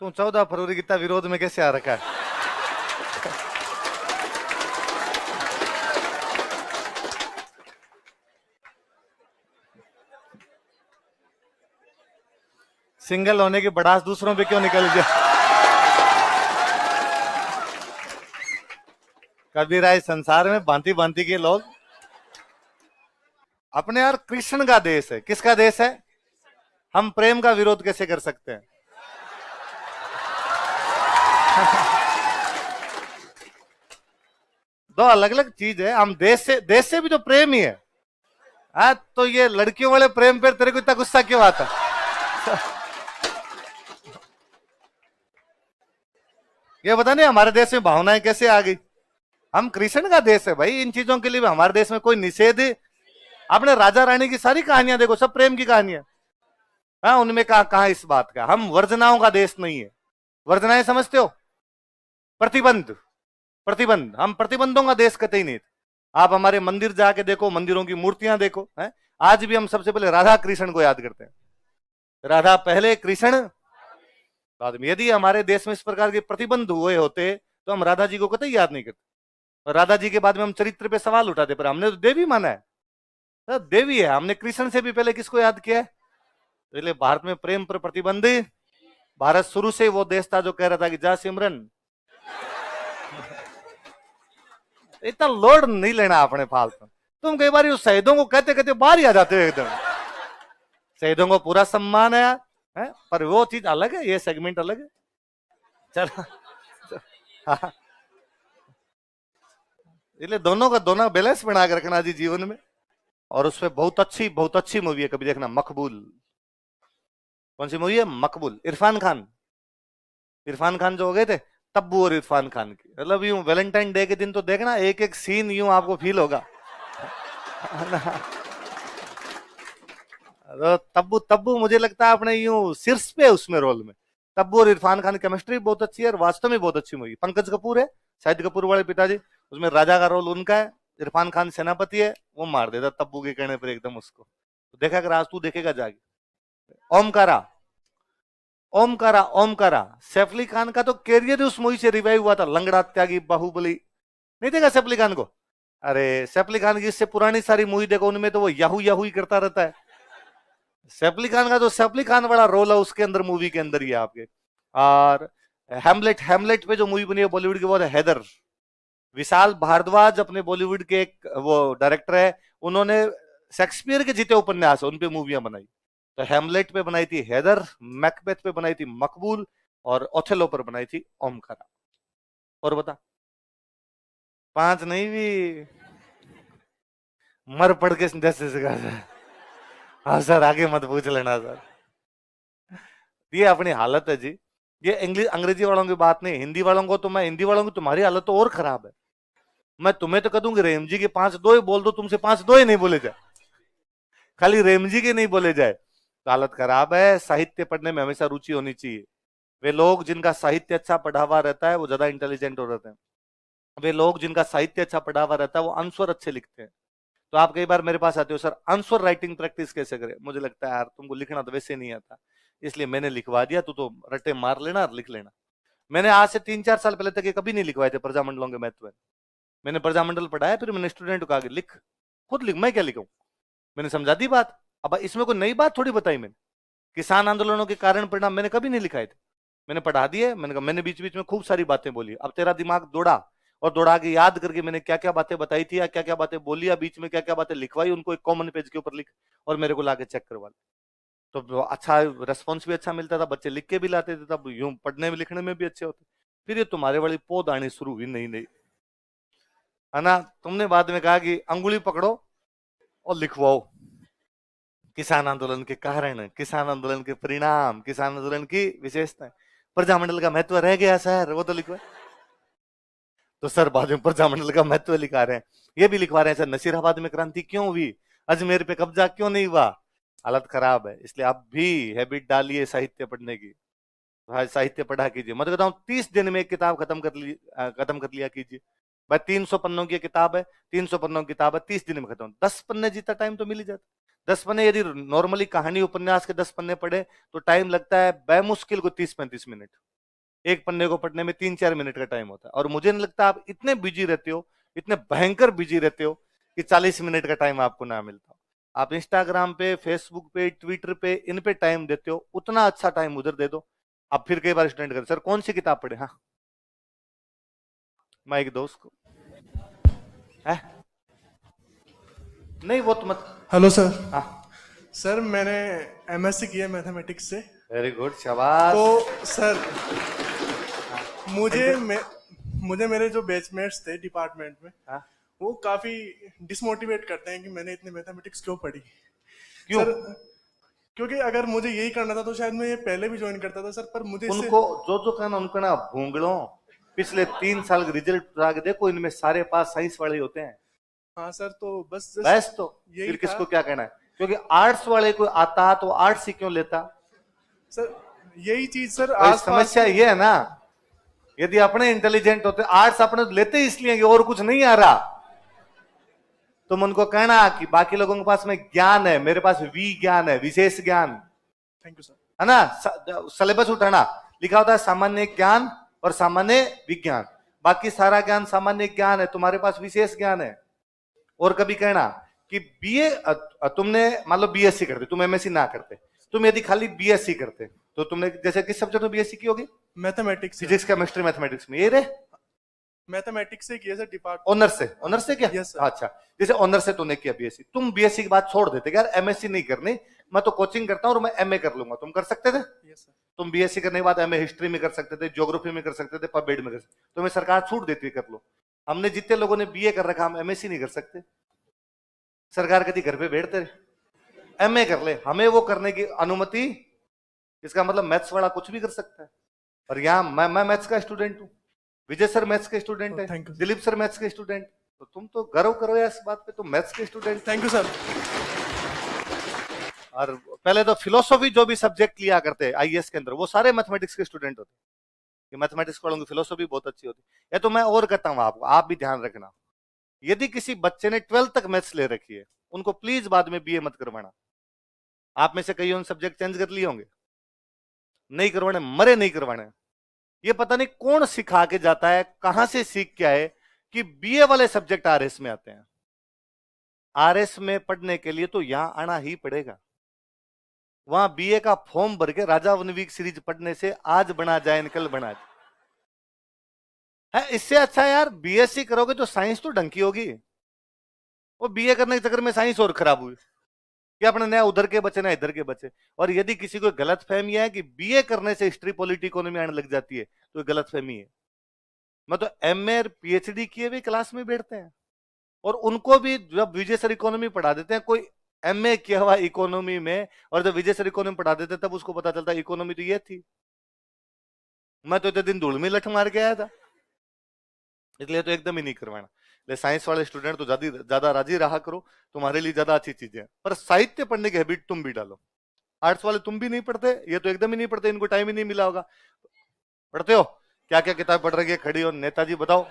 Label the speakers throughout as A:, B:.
A: तू 14 फरवरी कितना विरोध में कैसे आ रखा है? सिंगल होने की बड़ास दूसरों पे क्यों निकल गया? कबीर आए संसार में भांति भांति के लोग। अपने यार कृष्ण का देश है। किसका देश है? हम प्रेम का विरोध कैसे कर सकते हैं? दो अलग अलग चीज है। हम देश से भी तो प्रेम ही है। तो ये लड़कियों वाले प्रेम पर तेरे को इतना गुस्सा क्यों आता? ये बता नहीं हमारे देश में भावनाएं कैसे आ गई? हम कृष्ण का देश है भाई। इन चीजों के लिए भी हमारे देश में कोई निषेध। आपने राजा रानी की सारी कहानियां देखो, सब प्रेम की कहानियां। हाँ, उनमें कहा इस बात का? हम वर्जनाओं का देश नहीं है। वर्जनाएं समझते हो? प्रतिबंध, प्रतिबंध। हम प्रतिबंधों का देश कतई नहीं। आप हमारे मंदिर जाके देखो, मंदिरों की मूर्तियां देखो, है? आज भी हम सबसे पहले राधा कृष्ण को याद करते हैं। राधा पहले, कृष्ण बाद में। यदि हमारे देश में इस प्रकार के प्रतिबंध हुए होते तो हम राधा जी को कतई याद नहीं करते। राधा जी के बाद में हम चरित्र पे सवाल उठाते, पर हमने तो देवी माना है। तो देवी है। हमने कृष्ण से भी पहले किसको याद किया है? इसलिए भारत में प्रेम पर प्रतिबंध। भारत शुरू से वो देश था जो कह रहा था कि जा सिमरन। इतना लोड नहीं लेना अपने फालतू। तुम कई बार शहीदों को कहते कहते बाहर ही आ जाते हो एकदम। शहीदों को पूरा सम्मान है, पर वो चीज अलग है, ये सेगमेंट अलग है। चलो, हाँ। इसलिए दोनों का दोनों बैलेंस बना के रखना जी जीवन में। और उसपे बहुत अच्छी मूवी है, कभी देखना, मकबूल। कौन सी मूवी है? मकबूल। इरफान खान, इरफान खान जो हो गए थे, तब्बू और इरफान खान की। मतलब यूं वैलेंटाइन डे के दिन तो देखना, एक एक सीन यूं आपको फील होगा। तो तब्बू तब्बू मुझे लगता है अपने यूं शीर्ष पे उसमें रोल में। तब्बू और इरफान खान की केमिस्ट्री बहुत अच्छी है और वास्तव में बहुत अच्छी मूवी। पंकज कपूर है, शाहिद कपूर वाले पिताजी, उसमें राजा का रोल उनका है। इरफान खान सेनापति है, वो मार देता तब्बू के कहने पर एकदम उसको। तो देखा कर, आज तू देखेगा जाके। ओमकारा, ओमकारा, ओमकारा। सैफ अली खान का तो कैरियर उस मूवी से रिवाइव हुआ था। लंगड़ा, त्यागी, बाहुबली। नहीं देखा सैफ अली खान को? अरे सैफ अली खान की इससे पुरानी सारी मूवी देखो, उनमें तो वो याहू याहू ही करता रहता है। सैफ अली खान का तो सैफ अली खान वाला रोल है उसके अंदर, मूवी के अंदर ही है आपके। और हेमलेट, हेमलेट पे जो मूवी बनी है बॉलीवुड की, वो है हैदर। विशाल भारद्वाज अपने बॉलीवुड के एक वो डायरेक्टर है, उन्होंने शेक्सपियर के जीते उपन्यास उन पे मूवियां बनाई। तो हेमलेट पे बनाई थी हैदर, मैकबेथ पे बनाई थी मकबूल, और ओथेलो पर बनाई थी ओमकारा। और बता, 5 नहीं भी मर पड़ के जैसे सर। हाँ सर, आगे मत पूछ लेना सर। ये अपनी हालत है जी। ये इंग्लिश अंग्रेजी वालों की बात नहीं, हिंदी वालों को तो मैं, हिंदी वालों की तुम्हारी हालत तो और खराब है। मैं तुम्हें तो कह दूंगी रेम जी के 5 दो ही बोल दो, तुमसे 5 दो ही नहीं बोले जाए, खाली रेम जी के नहीं बोले जाए तो हालत खराब है। साहित्य पढ़ने में हमेशा रुचि होनी चाहिए। वे लोग जिनका साहित्य अच्छा पढ़ा हुआ रहता है वो ज्यादा इंटेलिजेंट हो रहते हैं। वे लोग जिनका साहित्य अच्छा पढ़ा हुआ रहता है वो आंसर अच्छे लिखते हैं। तो आप कई बार मेरे पास आते हो, सर आंसर राइटिंग प्रैक्टिस कैसे करें? मुझे लगता है यार तुमको लिखना तो वैसे नहीं आता, इसलिए मैंने लिखवा दिया, तू तो रट्टे मार लेना और लिख लेना। मैंने आज से 3-4 साल पहले तक ये कभी नहीं लिखवाए थे प्रजामंडलों के महत्व। मैंने प्रजामंडल पढ़ाया, फिर मैंने स्टूडेंट को कहा कि लिख, खुद लिख, मैं क्या लिखूं? मैंने समझा दी बात। अब इसमें कोई नई बात थोड़ी बताई मैंने। किसान आंदोलनों के कारण परिणाम मैंने कभी नहीं लिखाए थे, मैंने पढ़ा दिए। मैंने कहा, मैंने बीच बीच में खूब सारी बातें बोली। अब तेरा दिमाग दौड़ा और दौड़ा के याद करके मैंने क्या क्या बातें बताई थी या क्या क्या बातें बोली या बीच में क्या क्या बातें लिखवाई, उनको एक कॉमन पेज के ऊपर लिख और मेरे को लाके चेक करवा ले। तो अच्छा रेस्पॉन्स भी अच्छा मिलता था, बच्चे लिख के भी लाते थे, तब यूं पढ़ने में लिखने में भी अच्छे होते। फिर ये तुम्हारे वाली पौध आनी शुरू हुई, नहीं नहीं, है ना? तुमने बाद में कहा कि अंगुली पकड़ो और लिखवाओ किसान आंदोलन के कारण, किसान आंदोलन के परिणाम, किसान आंदोलन की विशेषताएं। प्रजामंडल का महत्व रह गया सर, वो तो लिखवा। तो सर बाद में प्रजामंडल का महत्व लिखा रहे हैं, ये भी लिखवा रहे हैं सर नसीराबाद में क्रांति क्यों हुई, अजमेर पे कब्जा क्यों नहीं हुआ। हालत खराब है। इसलिए आप भी हैबिट डालिए साहित्य पढ़ने की। साहित्य पढ़ा कीजिए। मैं तो कहता हूँ 30 दिन में एक किताब खत्म कर लिया कीजिए। भाई 300 पन्नों की किताब है, 300 पन्नों की किताब है, 30 दिन में खत्म। 10 पन्ने जितना टाइम तो मिल ही जाता। 10 पन्ने यदि नॉर्मली कहानी उपन्यास के 10 पन्ने पढ़े तो टाइम लगता है बेमुश्किल को 30-35 मिनट। एक पन्ने को पढ़ने में 3-4 मिनट का टाइम होता है, और मुझे नहीं लगता आप इतने बिजी रहते हो, इतने भयंकर बिजी रहते हो कि 40 मिनट का टाइम आपको ना मिलता हो। आप इंस्टाग्राम पे, फेसबुक पे, ट्विटर पे, इन पे टाइम देते हो, उतना अच्छा टाइम उधर दे दो। अब फिर कई बार स्टूडेंट कर, सर कौन सी किताब पढ़े? हाँ, मैं एक दोस्त को है, नहीं वो तो मत।
B: Hello sir.
A: हाँ,
B: सर मैंने एमएससी किया मैथमेटिक्स से।
A: वेरी गुड, शाबाश।
B: तो सर
A: हाँ,
B: मुझे
A: कंटिन्यू।
B: मुझे मेरे जो बैचमेट्स थे डिपार्टमेंट में
A: हाँ,
B: वो काफी डिसमोटिवेट करते हैं कि मैंने इतने मैथमेटिक्स क्यों पढ़ी।
A: क्यों?
B: सर क्योंकि अगर मुझे यही करना था तो शायद मैं ये पहले भी ज्वाइन करता था सर, पर मुझे इससे।
A: उनको जो जो कहना उनको ना भूंगड़ो, पिछले 3 साल के रिजल्ट उठा के देखो, इनमें सारे पास साइंस वाले होते हैं।
B: हाँ सर, तो बस जस्ट
A: बस तो
B: यही
A: फिर
B: था
A: किसको क्या कहना है? क्योंकि आर्ट्स वाले को आता तो आर्ट्स ही क्यों लेता?
B: सर। यही चीज सर
A: भाई
B: आसपास
A: समस्या
B: में।
A: ये है ना, यदि अपने इंटेलिजेंट होते, आर्ट्स अपने लेते इसलिए कि और कुछ नहीं आ रहा, तुम उनको कहना कि बाकी लोगों के पास में ज्ञान है, मेरे पास ज्ञान है, विशेष ज्ञान
B: थैंक यू सर।
A: है ना। सिलेबस उठाना, लिखा होता है सामान्य ज्ञान और सामान्य विज्ञान, बाकी सारा ज्ञान सामान्य ज्ञान है, तुम्हारे पास विशेष ज्ञान है। और कभी कहना कि बीए, तुमने मान लो बीएससी करते, तुम एमएससी ना करते, तुम यदि खाली बीएससी करते तो तुमने जैसे किस सब्जेक्ट में बीएससी की होगी?
B: Mathematics sir.
A: Physics, chemistry, mathematics में, ये रे
B: मैथमेटिक्स से किया सर
A: ऑनर से क्या?
B: Yes sir.
A: अच्छा, जैसे ऑनर से तूने किया बीएससी, तुम बीएससी के बाद छोड़ देते यार एमएससी नहीं करनी, मैं तो कोचिंग करता हूं और मैं एमए कर लूंगा, तुम कर सकते थे?
B: Yes sir.
A: तुम बीएससी करने के बाद एमए हिस्ट्री में कर सकते थे, ज्योग्राफी में कर सकते थे, पबमेड में कर सकते थे, तुम्हें सरकार छूट देती है कर लो। हमने जितने लोगों ने बीए कर रखा, हम एमएससी नहीं कर सकते, सरकार कहती घर पे बैठते रहे एमए कर ले, हमें वो करने की अनुमति। इसका मतलब मैथ्स वाला कुछ भी कर सकता है। और यहाँ मैं मैथ्स का स्टूडेंट हूँ, विजय सर मैथ्स के स्टूडेंट है,
B: thank you
A: Dilip sir maths के स्टूडेंट, तो तुम तो गर्व करो यार इस बात पे, तुम मैथ्स के स्टूडेंट।
B: Thank you sir.
A: और पहले तो फिलोसॉफी जो भी सब्जेक्ट लिया करते आईएएस के अंदर, वो सारे मैथमेटिक्स के स्टूडेंट होते कि मैथमेटिक्स पढ़ोगे फिलोसॉफी बहुत अच्छी होती है। तो मैं और कहता हूँ आपको, आप भी ध्यान रखना, यदि किसी बच्चे ने 12th तक मैथ्स ले रखी है, उनको प्लीज बाद में बीए मत करवाना। आप में से कई उन सब्जेक्ट चेंज कर लिए होंगे, नहीं करवाने, मरे नहीं करवाने। ये पता नहीं कौन सिखा के जाता है, कहां से सीख के आए कि बीए वाले सब्जेक्ट आरएस में आते हैं। आरएस में पढ़ने के लिए तो यहां आना ही पड़ेगा। वहां बीए का फॉर्म भर के राजा वनवीक सीरीज पढ़ने से आज बना जाए कल बना जाए है, इससे अच्छा यार बीएससी करोगे तो साइंस तो ढंग की होगी। वो बीए करने के चक्कर में साइंस और खराब हुई कि अपने नया उधर के बचे ना इधर के बचे। और यदि किसी को गलत फहमी है कि बीए करने से हिस्ट्री पॉलिटी इकोनॉमी आने लग जाती है, तो गलत फहमी है। मैं तो एमए और पीएचडी किए हुए क्लास में बैठते हैं, और उनको भी जब विजय सर इकोनॉमी पढ़ा देते हैं, कोई एमए किया हुआ इकोनॉमी में, और जब विजय सर इकोनॉमी पढ़ा देते तब उसको पता चलता इकोनॉमी तो ये थी। मैं तो इतने दिन धूल में लठ मार के आया था, इसलिए तो एकदम ही नहीं करवाना। ले साइंस वाले स्टूडेंट तो ज्यादा राजी रहा करो, तुम्हारे लिए ज्यादा अच्छी चीजें हैं, पर साहित्य पढ़ने की हैबिट तुम भी डालो। आर्ट्स वाले तुम भी नहीं पढ़ते, ये तो एकदम ही नहीं पढ़ते, इनको टाइम ही नहीं मिला होगा। पढ़ते हो? क्या क्या किताब पढ़ रही है? खड़ी हो नेताजी बताओ,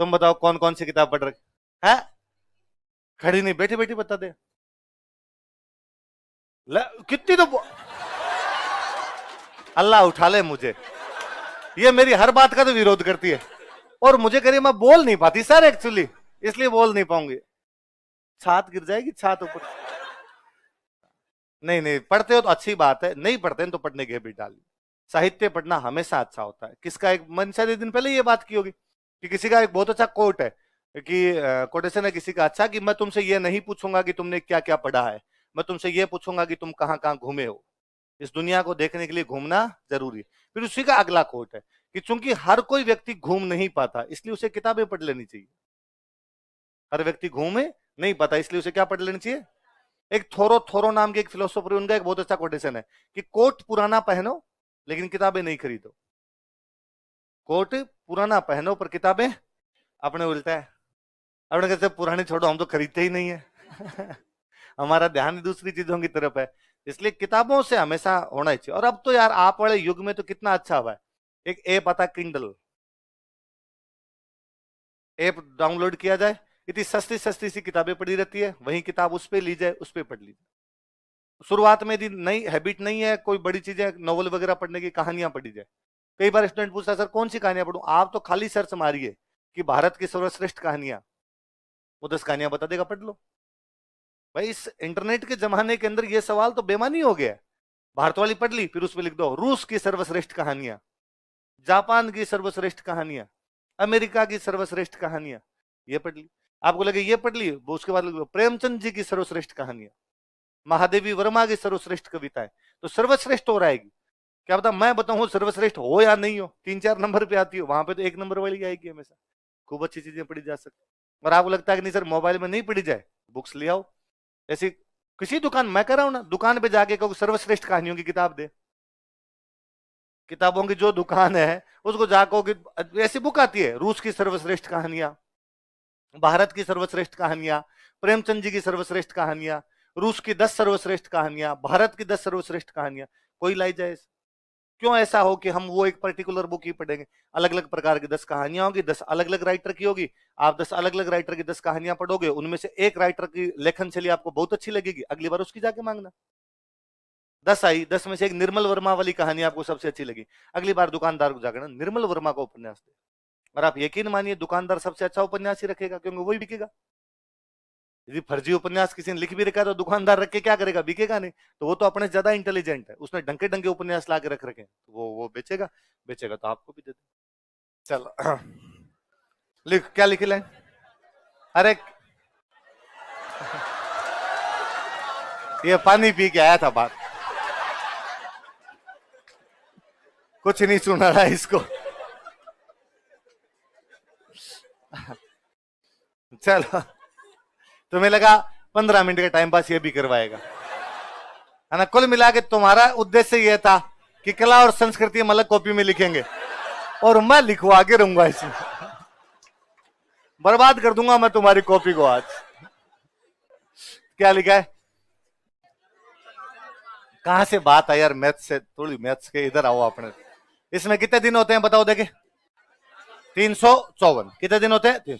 A: तुम बताओ कौन कौन सी किताब पढ़ रही है? खड़ी नहीं, बैठी बैठी बता दे। कितनी तो अल्लाह उठा ले मुझे, ये मेरी हर बात का तो विरोध करती है, और मुझे करिए मैं बोल नहीं पाती सर एक्चुअली, इसलिए बोल नहीं पाऊंगी, छात गिर जाएगी, छात ऊपर। नहीं नहीं, पढ़ते हो तो अच्छी बात है, नहीं पढ़ते तो पढ़ने की हैबिट डाली। साहित्य पढ़ना हमेशा अच्छा होता है। किसका एक मन, शायद दिन पहले ये बात की होगी कि किसी का एक बहुत अच्छा कोट है कि कोटेशन है किसी का अच्छा, कि मैं तुमसे ये नहीं पूछूंगा कि तुमने क्या क्या पढ़ा है, मैं तुमसे ये पूछूंगा कि तुम कहां कहां घूमे हो। इस दुनिया को देखने के लिए घूमना जरूरी है। फिर उसी का अगला कोट है कि चूंकि हर कोई व्यक्ति घूम नहीं पाता, इसलिए उसे किताबें पढ़ लेनी चाहिए। हर व्यक्ति घूमे नहीं पाता, इसलिए उसे क्या पढ़ लेनी चाहिए? एक थोरो थोरो नाम के एक फिलोसोफर, उनका एक बहुत अच्छा कोटेशन है कि कोट पुराना पहनो लेकिन किताबें नहीं खरीदो। कोट पुराना पहनो पर किताबें अपने उल्टा है, अपने कहते पुरानी छोड़ो, हम तो खरीदते ही नहीं है हमारा ध्यान दूसरी चीजों की तरफ है। इसलिए किताबों से हमेशा होना ही चाहिए। और अब तो यार आप वाले युग में तो कितना अच्छा हुआ है, एक ऐप आता किंडल, ऐप डाउनलोड किया जाए, इतनी सस्ती सस्ती सी किताबें पड़ी रहती है, वही किताब उस पर ली जाए, उस पर पढ़ ली जाए। शुरुआत में यदि नई हैबिट नहीं है, कोई बड़ी चीजें नॉवल वगैरह पढ़ने की, कहानियां पढ़ी जाए। कई बार स्टूडेंट पूछता है सर कौन सी कहानियां पढ़ूं, आप तो खाली सर्च मारिए कि भारत की सर्वश्रेष्ठ कहानियां, वो 10 कहानियां बता देगा, पढ़ लो। भाई इस इंटरनेट के जमाने के अंदर ये सवाल तो बेमानी हो गया है। भारत वाली पढ़ ली, फिर उसमें लिख दो रूस की सर्वश्रेष्ठ कहानियां, जापान की सर्वश्रेष्ठ कहानियां, अमेरिका की सर्वश्रेष्ठ कहानियां, ये पढ़ ली। आपको लगे ये पढ़ ली, वो उसके बाद लिख दो प्रेमचंद जी की सर्वश्रेष्ठ कहानियां, महादेवी वर्मा की सर्वश्रेष्ठ कविताएं, तो सर्वश्रेष्ठ हो रहेगी। क्या पता मैं बताऊं सर्वश्रेष्ठ हो या नहीं हो, 3-4 नंबर पे आती हो, वहां पे तो 1 नंबर वाली आएगी हमेशा। खूब अच्छी चीजें पढ़ी जा सकती। और आपको लगता है कि नहीं सर मोबाइल में नहीं पढ़ी जाए, बुक्स ले आओ। ऐसी किसी दुकान, मैं कह रहा हूं ना, दुकान पे जाके कहो सर्वश्रेष्ठ कहानियों की किताब दे, किताबों की जो दुकान है उसको जाको कि ऐसी बुक आती है, रूस की सर्वश्रेष्ठ कहानियां, भारत की सर्वश्रेष्ठ कहानियां, प्रेमचंद जी की सर्वश्रेष्ठ कहानियां, रूस की 10 सर्वश्रेष्ठ कहानियां, भारत की 10 सर्वश्रेष्ठ कहानियां, कोई लाई जाए। क्यों ऐसा हो कि हम वो एक पर्टिकुलर बुक ही पढ़ेंगे? अलग अलग प्रकार की 10 कहानियां होगी, 10 अलग अलग राइटर की होगी, आप 10 अलग अलग राइटर की 10 कहानियां पढ़ोगे, उनमें से एक राइटर की लेखन शैली आपको बहुत अच्छी लगेगी, अगली बार उसकी जाके मांगना। 10 आई, 10 में से एक निर्मल वर्मा वाली कहानी आपको सबसे अच्छी लगी, अगली बार दुकानदार को जाकर निर्मल वर्मा का उपन्यास दे। और आप यकीन मानिए दुकानदार सबसे अच्छा उपन्यास ही रखेगा, क्योंकि वही बिकेगा। यदि फर्जी उपन्यास किसी ने लिख भी रखा तो दुकानदार रख के क्या करेगा, बिकेगा नहीं। तो वो तो अपने ज्यादा इंटेलिजेंट है, उसने डंके डंके उपन्यास ला के रख रखे, तो वो बेचेगा, बेचेगा तो आपको भी दे दे। चलो लिख, क्या लिखी लाइन? अरे ये पानी पी के आया था बात, कुछ नहीं सुना रहा इसको। चलो तुम्हें लगा 15 मिनट का टाइम पास ये भी करवाएगा, है ना? कुल मिला के तुम्हारा उद्देश्य यह था कि कला और संस्कृति हम अलग कॉपी में लिखेंगे और मैं लिखवा के रहूंगा इसमें, बर्बाद कर दूंगा मैं तुम्हारी कॉपी को आज। क्या लिखा है? कहां से बात है यार, मैथ्स से, थोड़ी मैथ्स के इधर आओ अपने। इसमें कितने दिन होते हैं बताओ देखे? 354। कितने दिन होते हैं?